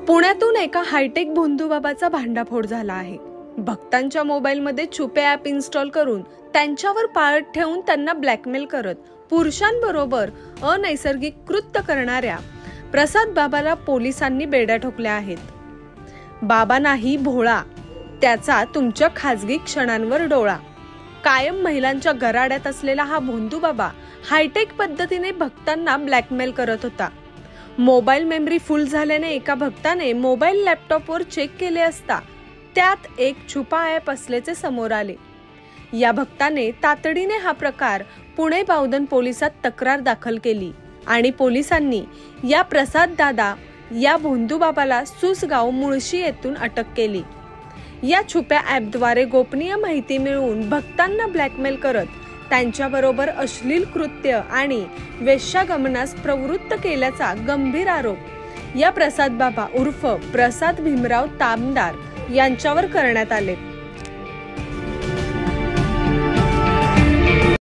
पुण्यातून एका हायटेक भोंदूबाबाचा भांडाफोड झाला आहे। भक्तांच्या मोबाईलमध्ये छुपे ॲप इन्स्टॉल करून त्यांच्यावर पाळत ठेवून त्यांना ब्लॅकमेल करत पुरुषांबरोबर अनैसर्गिक कृत्य करणाऱ्या प्रसाद बाबाला पोलिसांनी बेड्या ठोकल्या आहेत। बाबा नाही भोळा, त्याचा तुमच्या खाजगी क्षणांवर डोळा। कायम महिलांच्या गराड्यात असलेला हा भोंदूबाबा हायटेक पद्धतीने भक्तांना ब्लॅकमेल करत होता। मोबाईल मेमरी फुल झाल्याने एका भक्ताने मोबाईल लॅपटॉपवर चेक केले असता त्यात एक छुपा ॲप असल्याचे समोर आले। या भक्ताने तातडीने हा प्रकार पुणे बावधन पोलिसात तक्रार दाखल केली आणि पोलिसांनी या प्रसाद दादा या भोंदूबाबाला सुसगाव मुळशी येथून अटक केली। या छुप्या ॲपद्वारे गोपनीय माहिती मिळवून भक्तांना ब्लॅकमेल करत त्यांच्याबरोबर अश्लील कृत्य आणि वेश्यागमनास प्रवृत्त केल्याचा गंभीर आरोप या प्रसाद बाबा उर्फ प्रसाद भीमराव तामदार यांच्यावर करण्यात आले।